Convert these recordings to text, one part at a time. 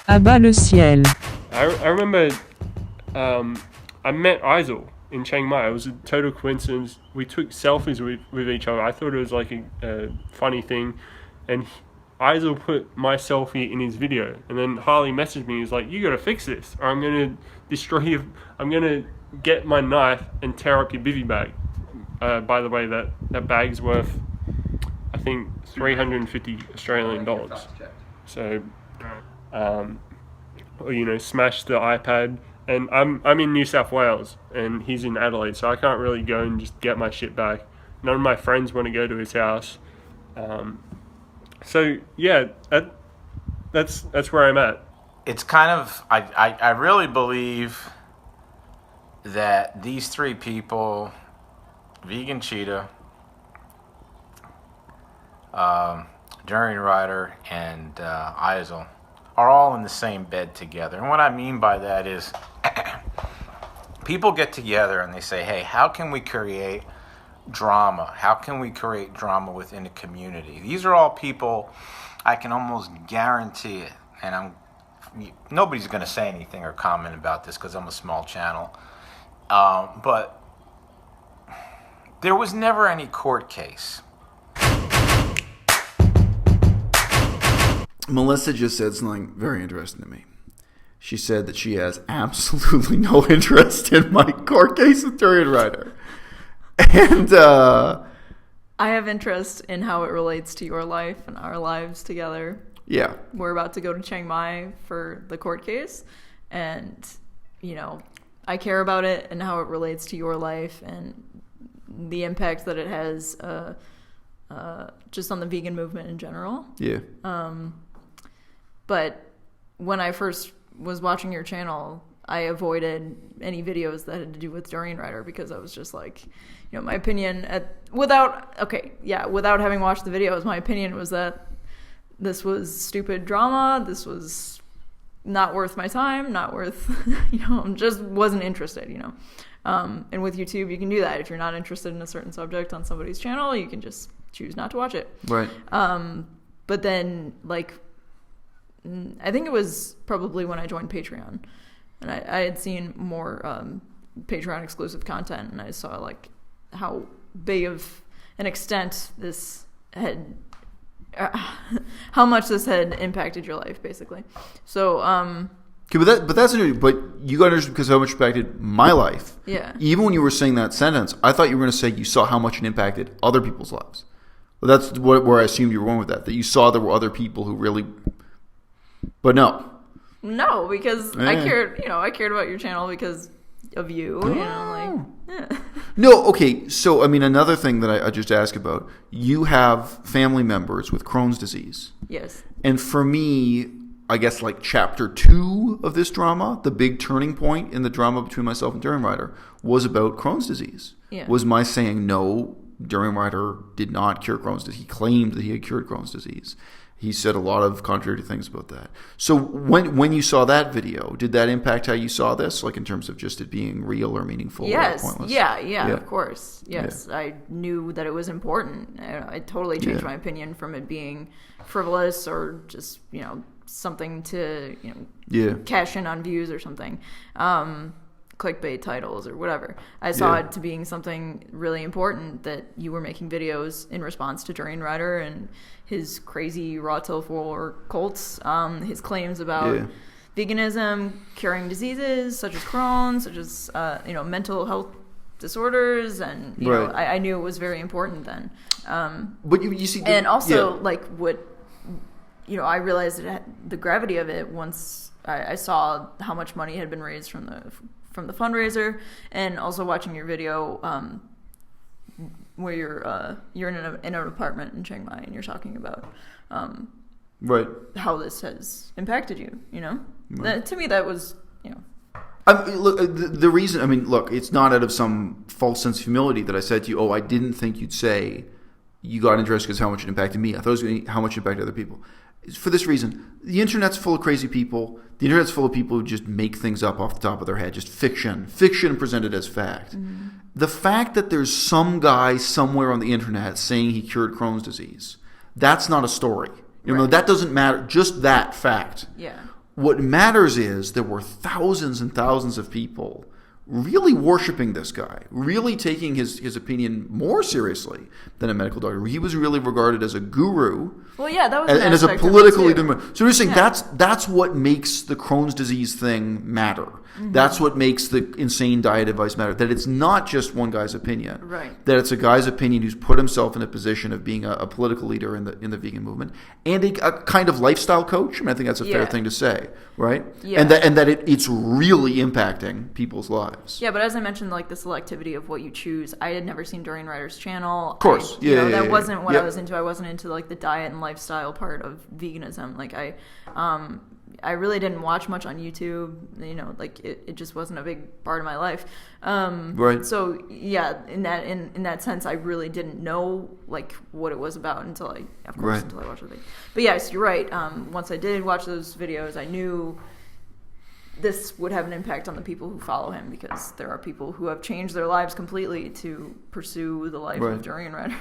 À-bas-le-ciel. I remember I met Isel in Chiang Mai. It was a total coincidence. We took selfies with each other. I thought it was like a funny thing. And Isel put my selfie in his video. And then Harley messaged me. He was like, you got to fix this or I'm going to destroy you. I'm going to get my knife and tear up your bivy bag. By the way, that bag's worth, I think, 350 Australian dollars. So, smash the iPad. And I'm in New South Wales, and he's in Adelaide, so I can't really go and just get my shit back. None of my friends want to go to his house. So yeah, that's where I'm at. It's kind of I really believe that these three people, Vegan Cheetah, Durianrider, and Isel, are all in the same bed together. And what I mean by that is people get together and they say, hey, how can we create drama? How can we create drama within a community? These are all people, I can almost guarantee it, and nobody's going to say anything or comment about this because I'm a small channel, but there was never any court case. Melissa just said something very interesting to me. She said that she has absolutely no interest in my court case with Durianrider. And I have interest in how it relates to your life and our lives together. Yeah. We're about to go to Chiang Mai for the court case. And, I care about it and how it relates to your life and the impact that it has just on the vegan movement in general. Yeah. But when I first was watching your channel, I avoided any videos that had to do with Durianrider because I was just like, my opinion without having watched the videos, my opinion was that this was stupid drama. This was not worth my time, not worth, just wasn't interested, And with YouTube, you can do that. If you're not interested in a certain subject on somebody's channel, you can just choose not to watch it. Right. But then, I think it was probably when I joined Patreon, and I had seen more Patreon exclusive content, and I saw how big of an extent this had, how much this had impacted your life, basically. So, okay, but you got to understand because how much it impacted my life. Yeah. Even when you were saying that sentence, I thought you were going to say you saw how much it impacted other people's lives. Well, that's where I assumed you were going with that you saw there were other people who really. But no. No, because I cared. I cared about your channel because of you. Yeah. No, okay. So, another thing that I just asked about, you have family members with Crohn's disease. Yes. And for me, I guess chapter 2 of this drama, the big turning point in the drama between myself and Durianrider was about Crohn's disease. Yeah. Was my saying, no, Durianrider did not cure Crohn's disease. He claimed that he had cured Crohn's disease. He said a lot of contrary things about that. So when you saw that video, did that impact how you saw this, in terms of just it being real or meaningful or pointless? Yeah, of course. Yes, yeah. I knew that it was important. I totally changed my opinion from it being frivolous or just, something to, cash in on views or something. Clickbait titles or whatever. I saw it to being something really important, that you were making videos in response to Durianrider and his crazy raw tofu cults, his claims about veganism, curing diseases such as Crohn's, such as mental health disorders, and I knew it was very important then. But you see, and also what I realized the gravity of it once I saw how much money had been raised from the fundraiser, and also watching your video where you're in an apartment in Chiang Mai and you're talking about how this has impacted you. To me that was the reason. Look, it's not out of some false sense of humility that I said to you, "Oh, I didn't think you'd say you got interested because how much it impacted me. I thought it was going to be how much it impacted other people." It's for this reason: the internet's full of crazy people. The internet's full of people who just make things up off the top of their head, just fiction presented as fact. Mm-hmm. The fact that there's some guy somewhere on the internet saying he cured Crohn's disease, that's not a story. That doesn't matter. Just that fact. Yeah. what matters is there were thousands and thousands of people really worshiping this guy, really taking his opinion more seriously than a medical doctor. He was really regarded as a guru. Well, yeah, that was an and as a aspect of it, political too. leader. So you're saying that's what makes the Crohn's disease thing matter. That's what makes the insane diet advice matter. That it's not just one guy's opinion. Right. That it's a guy's opinion who's put himself in a position of being a political leader in the vegan movement and a kind of lifestyle coach. I mean, I think that's a fair thing to say, right? Yeah. And that it's really impacting people's lives. Yeah, but as I mentioned, like the selectivity of what you choose, I had never seen Durianrider's channel. Of course. That wasn't what I was into. I wasn't into like the diet and lifestyle part of veganism. Like I really didn't watch much on YouTube. You know, like it just wasn't a big part of my life. Right. So yeah, in that sense, I really didn't know like what it was about until I watched the thing. But yes, you're right. Once I did watch those videos, I knew this would have an impact on the people who follow him, because there are people who have changed their lives completely to pursue the life of Durianrider.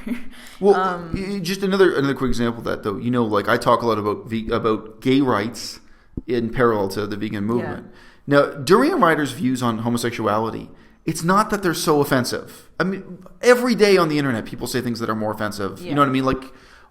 Well, just another quick example of that, though. You know, like I talk a lot about gay rights in parallel to the vegan movement. Now, Durianrider's views on homosexuality, it's not that they're so offensive. I mean, every day on the internet, people say things that are more offensive. You know what I mean? Like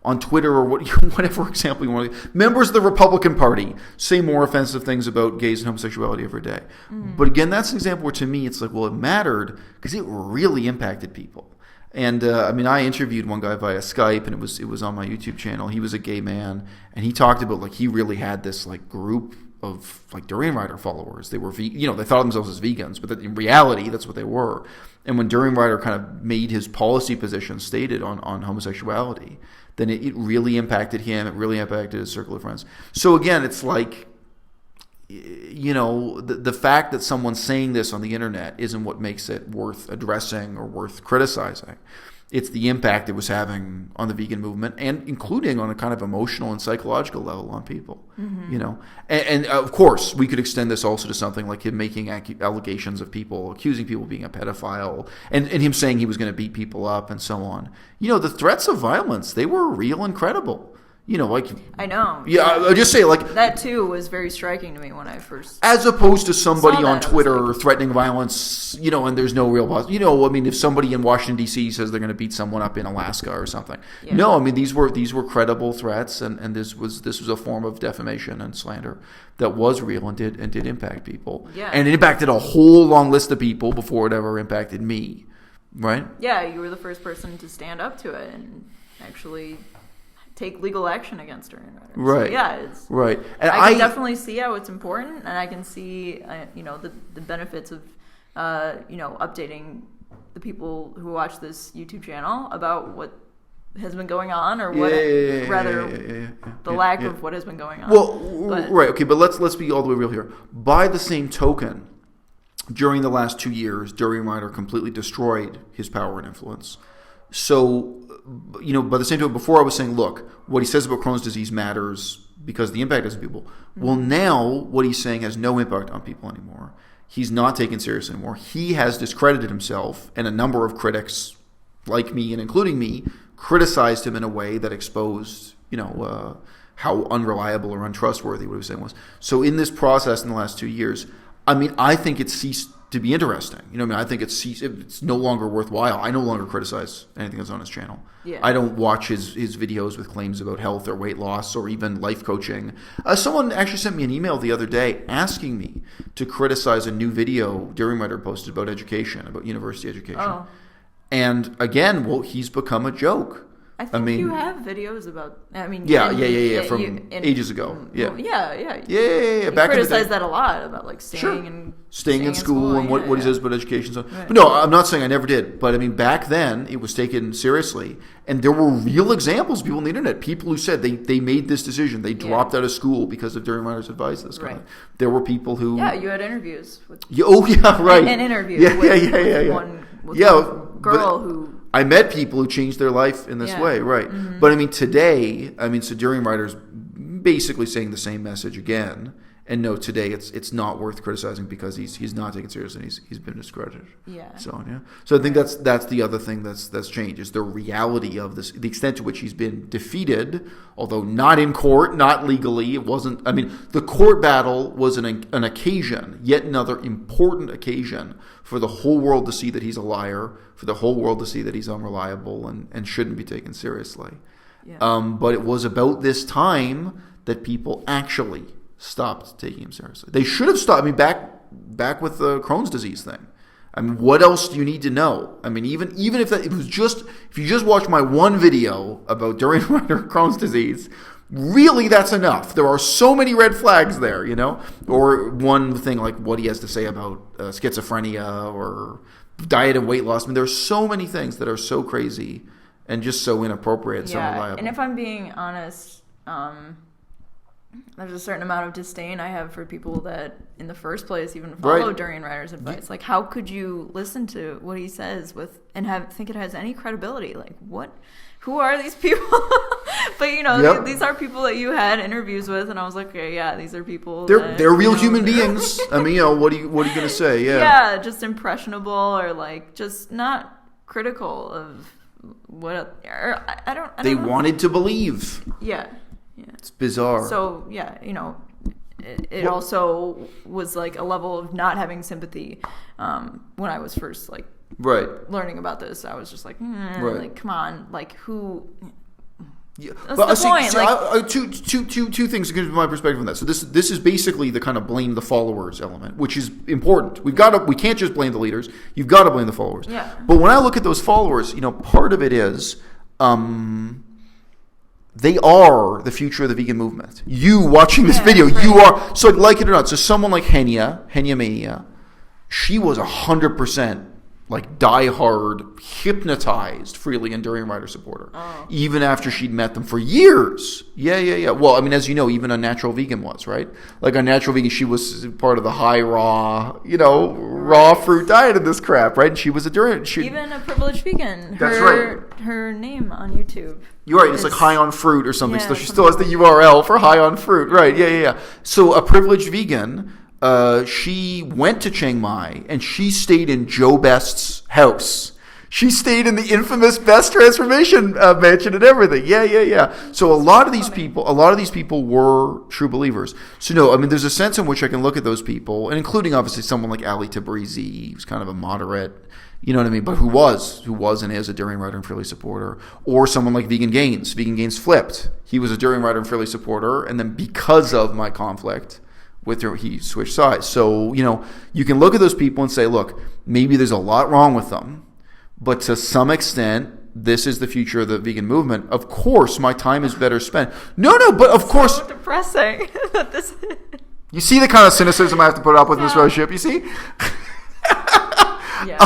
on Twitter or whatever example you want to. Members of the Republican Party say more offensive things about gays and homosexuality every day. But again, that's an example where to me it's like, well, it mattered because it really impacted people. And I mean, I interviewed one guy via Skype, and it was on my YouTube channel. He was a gay man, and he talked about like he really had this like group of like Durianrider followers. They were they thought of themselves as vegans, but in reality, that's what they were. And when Durianrider kind of made his policy position stated on homosexuality, then it really impacted him. It really impacted his circle of friends. So again, it's like, you know, the fact that someone's saying this on the internet isn't what makes it worth addressing or worth criticizing. It's the impact it was having on the vegan movement, and including on a kind of emotional and psychological level on people. You know, and of course we could extend this also to something like him making allegations of people, accusing people of being a pedophile, and him saying he was going to beat people up and so on. You know, the threats of violence, they were real and credible. You know, like I know. Yeah, I'll just say like that too was very striking to me when I first. As opposed to somebody on that, Twitter threatening violence, you know, and there's no real possibility. You know, I mean, if somebody in Washington D.C. says they're going to beat someone up in Alaska or something, no, I mean these were credible threats, and this was a form of defamation and slander that was real and did impact people. Yeah. And it impacted a whole long list of people before it ever impacted me, right? Yeah, you were the first person to stand up to it and actually take legal action against her. Right. So, yeah, it's right. And I can definitely see how it's important, and I can see you know the benefits of you know updating the people who watch this YouTube channel about what has been going on, or what the lack of what has been going on. Well, right, okay, but let's be all the way real here. By the same token, during the last 2 years, Durianrider completely destroyed his power and influence. So, you know, by the same token, before I was saying, look, what he says about Crohn's disease matters because the impact is on people. Well, now what he's saying has no impact on people anymore. He's not taken seriously anymore. He has discredited himself, and a number of critics, like me and including me, criticized him in a way that exposed, you know, how unreliable or untrustworthy what he was saying was. So in this process in the last 2 years, I mean, I think it ceased to be interesting. You know what I mean? I think it's no longer worthwhile. I no longer criticize anything that's on his channel. Yeah. I don't watch his videos with claims about health or weight loss or even life coaching. Someone actually sent me an email the other day asking me to criticize a new video Durianrider posted about education, about university education. Oh. And again, well, he's become a joke. I think you have videos about. I mean, yeah, from ages ago. Yeah, yeah. You back criticized that a lot about like staying in school and what he says about education. So, right. But no, I'm not saying I never did. But I mean, back then it was taken seriously, and there were real examples. People on the internet, people who said they made this decision, they dropped out of school because of Durianrider's advice. This kind of. There were people who. Yeah, you had interviews with. Right. An interview. With one girl who. I met people who changed their life in this way, right? Mm-hmm. But I mean, today, so Durianrider's basically saying the same message again, And no, today it's not worth criticizing because he's not taken seriously and he's been discredited. Yeah. So yeah. So I think that's the other thing that's changed is the reality of this, the extent to which he's been defeated, although not in court, not legally. It wasn't. I mean, the court battle was an occasion, yet another important occasion for the whole world to see that he's a liar, for the whole world to see that he's unreliable and shouldn't be taken seriously. Yeah. But it was about this time that people actually stopped taking him seriously. They should have stopped. I mean, back with the Crohn's disease thing. I mean, what else do you need to know? I mean, even if it was just, if you just watch my one video about Durianrider Crohn's disease, really that's enough. There are so many red flags there, you know? Or one thing like what he has to say about schizophrenia or diet and weight loss. I mean, there's so many things that are so crazy and just so inappropriate, so unreliable. And if I'm being honest, there's a certain amount of disdain I have for people that, in the first place, even follow Durianrider's advice. Like, how could you listen to what he says and think it has any credibility? Like, what? Who are these people? But you know, these are people that you had interviews with, and I was like, okay, yeah, these are people. They're real human beings. I mean, you know, what are you gonna say? Yeah, just impressionable or like just not critical of what. Or I don't. They know. wanted to believe. Yeah. It's bizarre. So, yeah, you know, it also was like a level of not having sympathy when I was first, like, learning about this. I was just like, like, come on, like, who... Yeah. That's the point. Like, two things to give my perspective on that. So this is basically the kind of blame the followers element, which is important. We can't just blame the leaders. You've got to blame the followers. Yeah. But when I look at those followers, you know, part of it is... they are the future of the vegan movement. You watching this video, you are. So like it or not, so someone like Henya Mania, she was 100% like diehard, hypnotized Freely and Durianrider supporter. Oh. Even after she'd met them for years. Yeah. Well, I mean, as you know, even Unnatural Vegan was, right? Like Unnatural Vegan, she was part of the high raw, you know, raw fruit diet and this crap, right? And she was a even a privileged vegan. That's right. Her name on YouTube. You're right. It's like High on Fruit or something. So she still has the URL for High on Fruit. Right. Yeah. So a privileged vegan, she went to Chiang Mai and she stayed in Joe Best's house. She stayed in the infamous Best Transformation mansion and everything. Yeah. So a lot of these people were true believers. So no, I mean, there's a sense in which I can look at those people, and including obviously someone like Ali Tabrizi, who's kind of a moderate, you know what I mean, but who was and is a Durianrider and Freely supporter, or someone like Vegan Gains. Vegan Gains flipped. He was a Durianrider and Freely supporter, and then because of my conflict with her, he switched sides. So, you know, you can look at those people and say, look, maybe there's a lot wrong with them, but to some extent, this is the future of the vegan movement. Of course, my time is better spent. No, but of course... So depressing that this... You see the kind of cynicism I have to put up with in this relationship, you see? Yeah.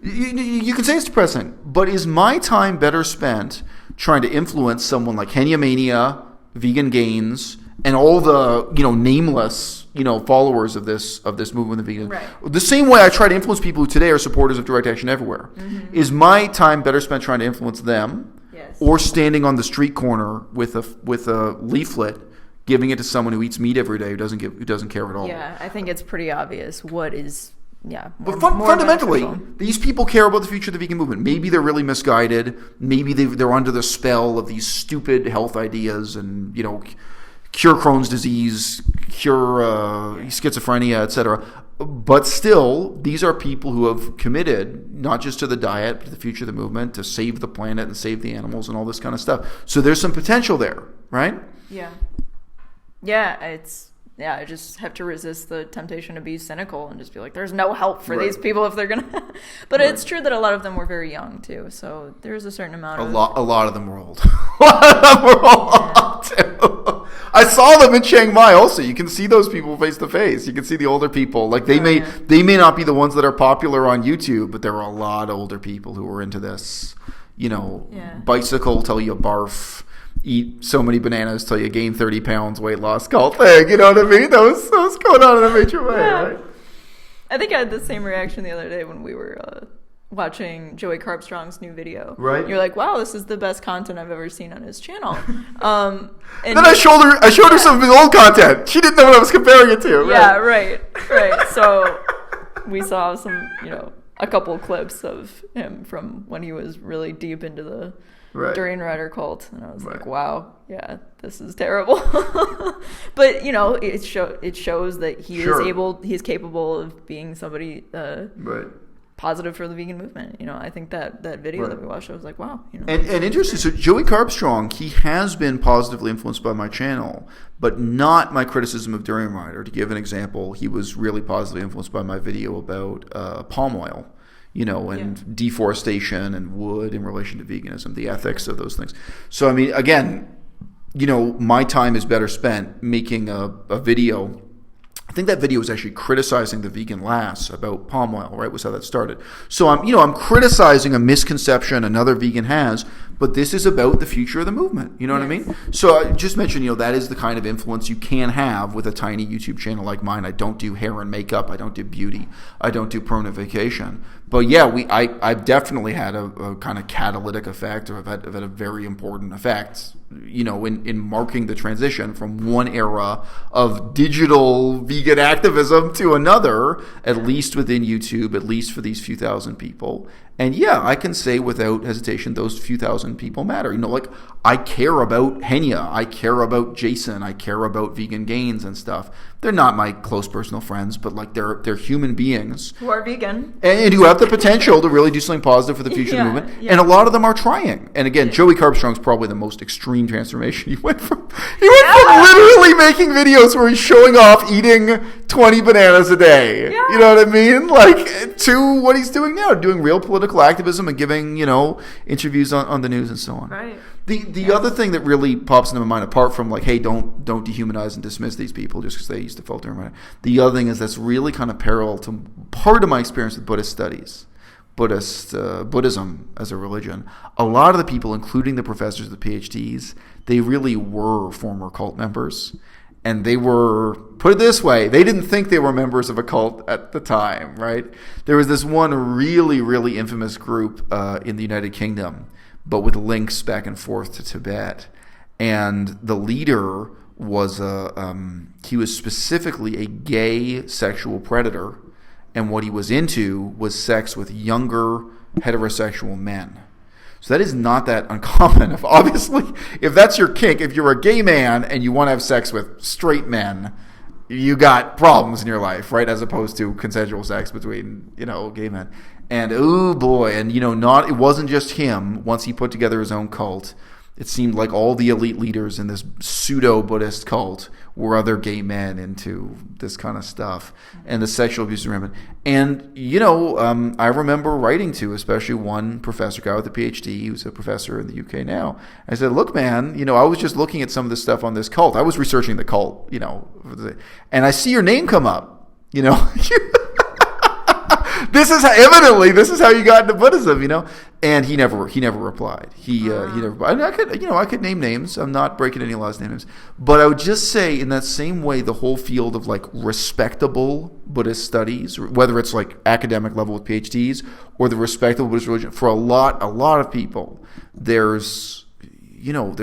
You can say it's depressing, but is my time better spent trying to influence someone like Henya Mania, Vegan Gains, and all the, you know, nameless, you know, followers of this movement of vegan? Right. The same way I try to influence people who today are supporters of direct action everywhere. Mm-hmm. Is my time better spent trying to influence them, or standing on the street corner with a leaflet, giving it to someone who eats meat every day who doesn't care at all? Yeah, I think it's pretty obvious what is. Yeah, but fundamentally, these people care about the future of the vegan movement. Maybe they're really misguided. Maybe they're under the spell of these stupid health ideas and, you know, cure Crohn's disease, cure schizophrenia, etc. But still, these are people who have committed not just to the diet, but to the future of the movement, to save the planet and save the animals and all this kind of stuff. So there's some potential there, right? Yeah, I just have to resist the temptation to be cynical and just be like, there's no help for these people if they're going to... But it's true that a lot of them were very young, too. So there's a certain amount of... A lot of them were old. A lot of them were old, too. I saw them in Chiang Mai also. You can see those people face to face. You can see the older people. Like, they may not be the ones that are popular on YouTube, but there were a lot of older people who were into this, you know, bicycle till you barf, eat so many bananas till you gain 30 pounds, weight loss cult thing. You know what I mean? That was going on in a major way, right? I think I had the same reaction the other day when we were watching Joey Carbstrong's new video. Right. You're like, wow, this is the best content I've ever seen on his channel. And then I showed her some of his old content. She didn't know what I was comparing it to. Yeah, right. So we saw some, a couple clips of him from when he was really deep into the Durianrider cult, and I was like, wow, yeah, this is terrible. But it shows that he's capable of being somebody positive for the vegan movement. I think that video that we watched, I was like, wow. And interesting. So Joey Carbstrong, he has been positively influenced by my channel, but not my criticism of Durianrider. To give an example, he was really positively influenced by my video about palm oil. And deforestation and wood in relation to veganism, the ethics of those things. So, I mean, again, my time is better spent making a video. I think that video was actually criticizing the vegan lass about palm oil, right? Was how that started. So I'm criticizing a misconception another vegan has, but this is about the future of the movement. You know what I mean? So I just mentioned, that is the kind of influence you can have with a tiny YouTube channel like mine. I don't do hair and makeup. I don't do beauty. I don't do permanent vacation. But yeah, I've definitely had a kind of catalytic effect, or I've had a very important effect, in marking the transition from one era of digital vegan activism to another, at least within YouTube, at least for these few thousand people. And yeah, I can say without hesitation, those few thousand people matter. I care about Henya, I care about Jason, I care about Vegan Gains and stuff. They're not my close personal friends, but they're human beings who are vegan and who have the potential to really do something positive for the future of the movement. Yeah. And a lot of them are trying. And again, Joey Carbstrong's probably the most extreme transformation. He went from literally making videos where he's showing off eating 20 bananas a day. Yeah. You know what I mean? To what he's doing now, doing real political activism and giving, interviews on the news and so on. Right. The other thing that really pops into my mind, apart from hey, don't dehumanize and dismiss these people just because they used to filter them. The other thing is that's really kind of parallel to part of my experience with Buddhist studies, Buddhism as a religion. A lot of the people, including the professors, the PhDs, they really were former cult members. And they were, put it this way, they didn't think they were members of a cult at the time, right? There was this one really, really infamous group in the United Kingdom, but with links back and forth to Tibet. And the leader was he was specifically a gay sexual predator, and what he was into was sex with younger heterosexual men. So that is not that uncommon. Obviously, if that's your kink, if you're a gay man and you want to have sex with straight men, you got problems in your life, right? As opposed to consensual sex between, gay men. And oh boy, and it wasn't just him. Once he put together his own cult, it seemed like all the elite leaders in this pseudo-Buddhist cult were other gay men into this kind of stuff and the sexual abuse around it. And, I remember writing to especially one professor, guy with a PhD, who's a professor in the UK now. I said, look, man, I was just looking at some of this stuff on this cult. I was researching the cult, and I see your name come up, This is how you got into Buddhism, And he never replied. He never replied. I could name names. I'm not breaking any last names. But I would just say, in that same way, the whole field of respectable Buddhist studies, whether it's academic level with PhDs or the respectable Buddhist religion, for a lot of people, there's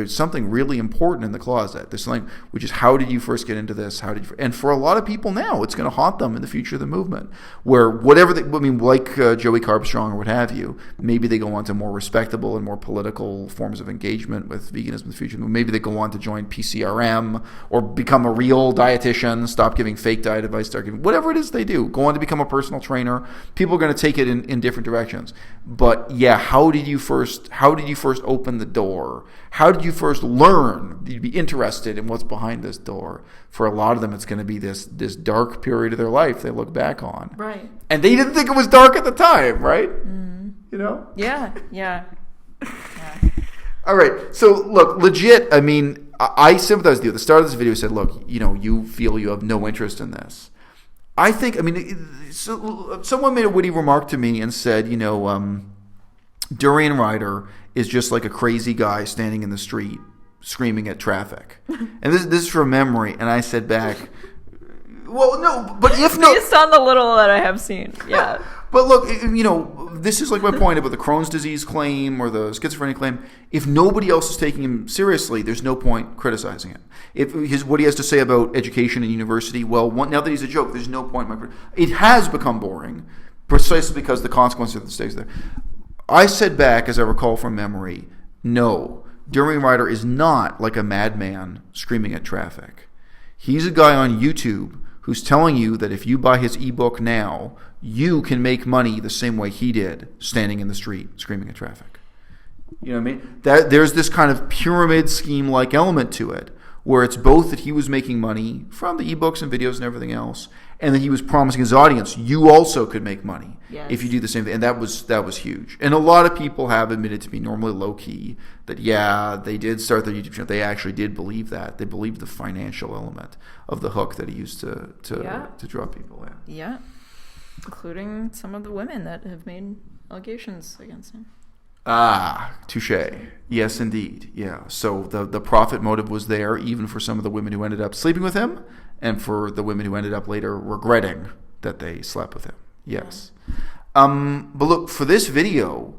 something really important in the closet. There's something which is, how did you first get into this? And for a lot of people now, it's going to haunt them in the future of the movement, where whatever Joey Carbstrong or what have you, maybe they go on to more respectable and more political forms of engagement with veganism in the future. Maybe they go on to join PCRM or become a real dietitian, stop giving fake diet advice, start giving whatever it is they do, go on to become a personal trainer. People are going to take it in different directions. But yeah, how did you first open the door? How did you first learn? You'd be interested in what's behind this door. For a lot of them, it's going to be this dark period of their life they look back on. Right. And they didn't think it was dark at the time, right? Mm. Yeah. All right. So, look, legit, I mean, I sympathize with you. At the start of this video, I said, look, you feel you have no interest in this. I think, someone made a witty remark to me and said, Durianrider is just like a crazy guy standing in the street screaming at traffic. And this is from memory. And I said back, well, no, but if no... Based on the little that I have seen, yeah. But look, this is like my point about the Crohn's disease claim or the schizophrenia claim. If nobody else is taking him seriously, there's no point criticizing him. If what he has to say about education and university, well, now that he's a joke, there's no point. It has become boring, precisely because the consequences of the stays there. I said back, as I recall from memory, no, Durianrider is not like a madman screaming at traffic. He's a guy on YouTube who's telling you that if you buy his ebook now, you can make money the same way he did, standing in the street screaming at traffic. You know what I mean? There's this kind of pyramid scheme-like element to it, where it's both that he was making money from the ebooks and videos and everything else, and that he was promising his audience, you also could make money if you do the same thing. And that was huge. And a lot of people have admitted to me, normally low-key, that they did start their YouTube channel. They actually did believe that. They believed the financial element of the hook that he used to draw people in. Yeah. Including some of the women that have made allegations against him. Ah, touche. Yes, indeed. Yeah. So the profit motive was there, even for some of the women who ended up sleeping with him, and for the women who ended up later regretting that they slept with him. Yes. But look, for this video,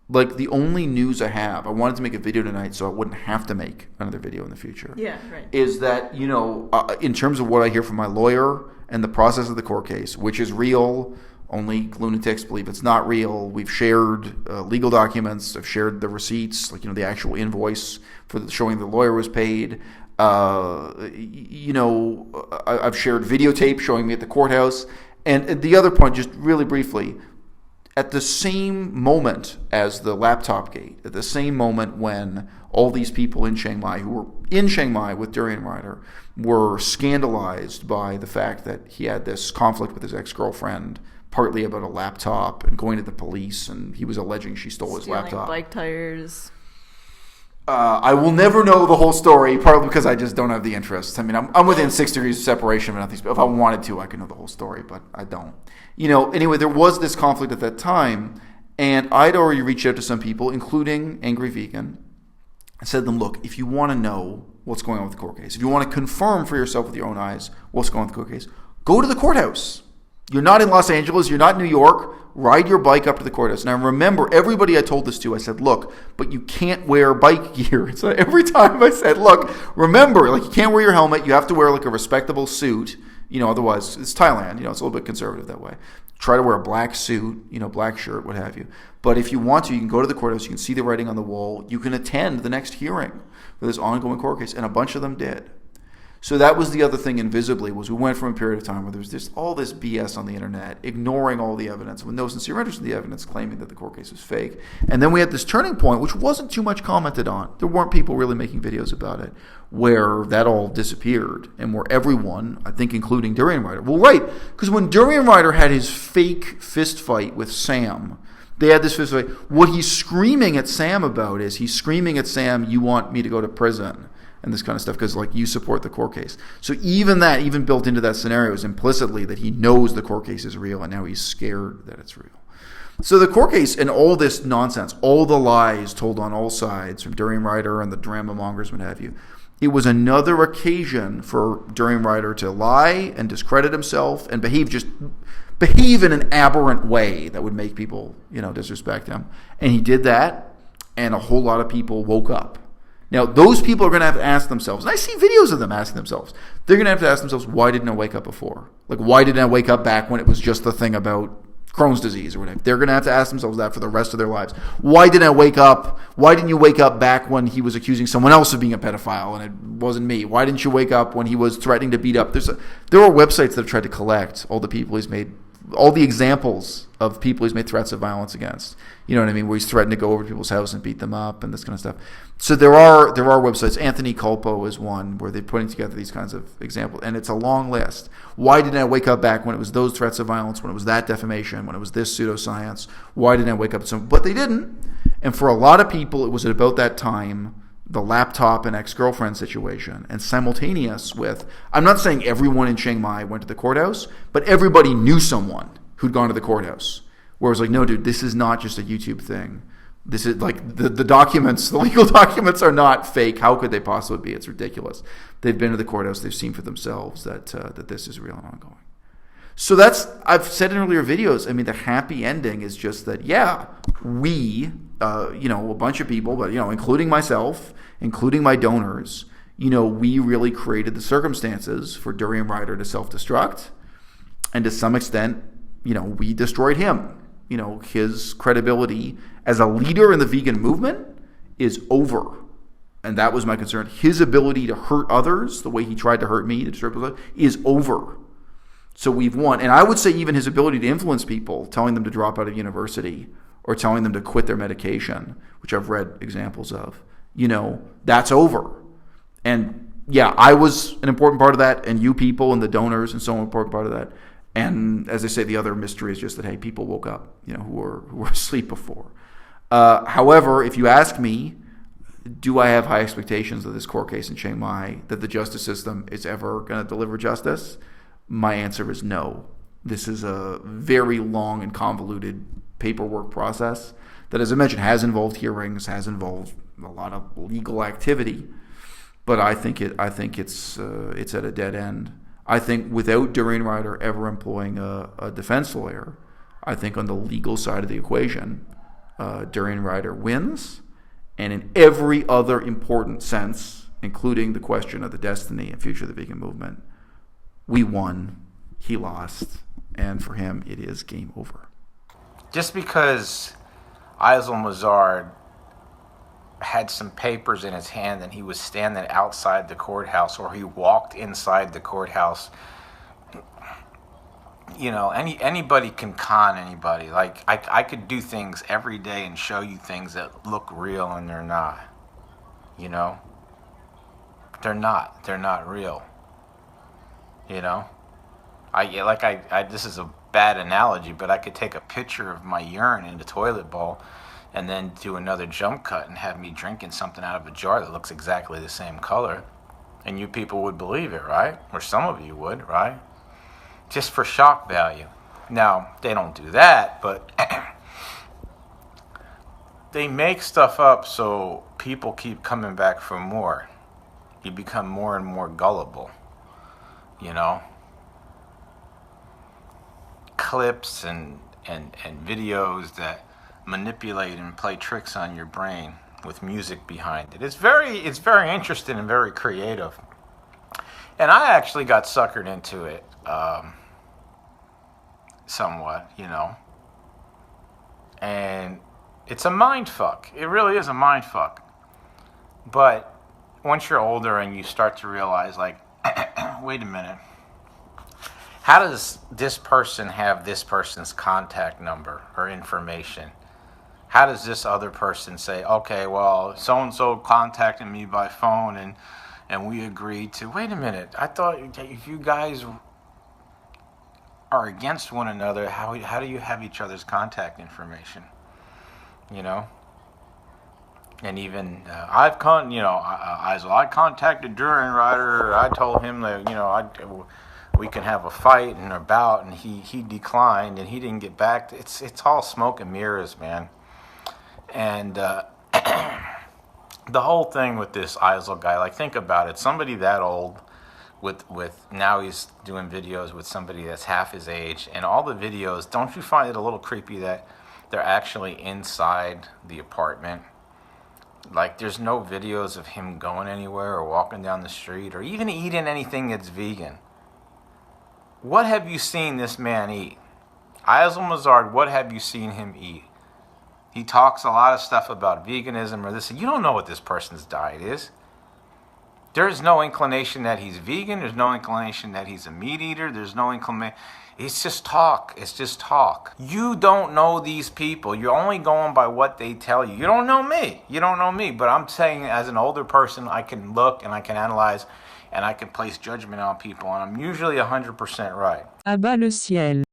like the only news I have, I wanted to make a video tonight so I wouldn't have to make another video in the future. Yeah, right. Is that, in terms of what I hear from my lawyer and the process of the court case, which is real, only lunatics believe it's not real. We've shared legal documents. I've shared the receipts, the actual invoice for showing the lawyer was paid. I've shared videotape showing me at the courthouse. And the other point, just really briefly, at the same moment as the laptop gate, at the same moment when all these people in Chiang Mai who were in Chiang Mai with Durianrider were scandalized by the fact that he had this conflict with his ex-girlfriend, partly about a laptop and going to the police, and he was alleging she stole his laptop. Bike tires. I will never know the whole story, partly because I just don't have the interest. I mean, I'm within 6 degrees of separation of nothing. If I wanted to, I could know the whole story, but I don't. Anyway, there was this conflict at that time, and I'd already reached out to some people, including Angry Vegan, and said to them, look, if you want to know what's going on with the court case, if you want to confirm for yourself with your own eyes what's going on with the court case, go to the courthouse. You're not in Los Angeles. You're not in New York. Ride your bike up to the courthouse. And I remember everybody I told this to, I said, look, but you can't wear bike gear. So every time I said, look, remember, you can't wear your helmet. You have to wear a respectable suit. Otherwise it's Thailand. It's a little bit conservative that way. Try to wear a black suit, black shirt, what have you. But if you want to, you can go to the courthouse. You can see the writing on the wall. You can attend the next hearing for this ongoing court case. And a bunch of them did. So that was the other thing invisibly, was we went from a period of time where there was just all this BS on the internet, ignoring all the evidence, with no sincere interest in the evidence, claiming that the court case was fake. And then we had this turning point, which wasn't too much commented on. There weren't people really making videos about it, where that all disappeared, and where everyone, I think including Durianrider, well, right, because when Durianrider had his fake fist fight with Sam, they had this fist fight. What he's screaming at Sam about is, he's screaming at Sam, you want me to go to prison, and this kind of stuff, because you support the court case. So even built into that scenario is implicitly that he knows the court case is real, and now he's scared that it's real. So the court case and all this nonsense, all the lies told on all sides from Durianrider and the drama mongers, what have you, it was another occasion for Durianrider to lie and discredit himself and behave in an aberrant way that would make people, disrespect him. And he did that, and a whole lot of people woke up. Now, those people are going to have to ask themselves, and I see videos of them asking themselves, they're going to have to ask themselves, why didn't I wake up before? Why didn't I wake up back when it was just the thing about Crohn's disease or whatever? They're going to have to ask themselves that for the rest of their lives. Why didn't you wake up back when he was accusing someone else of being a pedophile and it wasn't me? Why didn't you wake up when he was threatening to beat up? There are websites that have tried to collect all the people he's made, all the examples of people he's made threats of violence against. You know what I mean? Where he's threatened to go over to people's house and beat them up and this kind of stuff. So there are websites. Anthony Culpo is one where they're putting together these kinds of examples, and it's a long list. Why didn't I wake up back when it was those threats of violence, when it was that defamation, when it was this pseudoscience? Why didn't I wake up? But they didn't. And for a lot of people, it was at about that time, the laptop and ex-girlfriend situation, and simultaneous with, I'm not saying everyone in Chiang Mai went to the courthouse, but everybody knew someone who'd gone to the courthouse. Where it was no, dude, this is not just a YouTube thing. This is the documents, the legal documents are not fake. How could they possibly be? It's ridiculous. They've been to the courthouse. They've seen for themselves that this is real and ongoing. So that's, I've said in earlier videos, I mean, the happy ending is just that, yeah, we, a bunch of people, but, including myself, including my donors, we really created the circumstances for Durianrider to self-destruct. And to some extent, we destroyed him. His credibility as a leader in the vegan movement is over. And that was my concern. His ability to hurt others, the way he tried to hurt me, to destroy people, is over. So we've won. And I would say even his ability to influence people, telling them to drop out of university or telling them to quit their medication, which I've read examples of, that's over. And yeah, I was an important part of that, and you people and the donors and so on, an important part of that. And as I say, the other mystery is just that, hey, people woke up, who were asleep before. However, if you ask me, do I have high expectations of this court case in Chiang Mai, that the justice system is ever going to deliver justice? My answer is no. This is a very long and convoluted paperwork process that, as I mentioned, has involved hearings, has involved a lot of legal activity. But I think it's at a dead end. I think without Durianrider ever employing a defense lawyer, I think on the legal side of the equation, Durianrider wins. And in every other important sense, including the question of the destiny and future of the vegan movement, we won, he lost, and for him, it is game over. Just because Aizul Mazard had some papers in his hand and he was standing outside the courthouse, or he walked inside the courthouse, anybody can con anybody. Like, I could do things every day and show you things that look real and they're not. They're not real. This is a bad analogy, but I could take a picture of my urine in the toilet bowl and then do another jump cut and have me drinking something out of a jar that looks exactly the same color, and you people would believe it, right? Or some of you would, right? Just for shock value. Now, they don't do that, but they make stuff up so people keep coming back for more. You become more and more gullible, Clips and videos that manipulate and play tricks on your brain with music behind it. It's very interesting and very creative. And I actually got suckered into it somewhat, And it's a mind fuck. It really is a mind fuck. But once you're older and you start to realize, like, wait a minute. How does this person have this person's contact number or information? How does this other person say, okay, well, so-and-so contacted me by phone and we agreed to, wait a minute, I thought if you guys are against one another, how do you have each other's contact information? And even I contacted Durianrider. I told him that we can have a fight and a bout, and he declined and he didn't get back. It's all smoke and mirrors, man. And the whole thing with this Aizul guy, like, think about it. Somebody that old, with now he's doing videos with somebody that's half his age, and all the videos, don't you find it a little creepy that they're actually inside the apartment? Like, there's no videos of him going anywhere or walking down the street or even eating anything that's vegan. What have you seen this man eat? Aizul Mazard, what have you seen him eat? He talks a lot of stuff about veganism or this. You don't know what this person's diet is. There is no inclination that he's vegan. There's no inclination that he's a meat eater. There's no inclination. It's just talk. It's just talk. You don't know these people. You're only going by what they tell you. You don't know me. You don't know me. But I'm saying, as an older person, I can look and I can analyze and I can place judgment on people. And I'm usually 100% right. À-bas-le-ciel.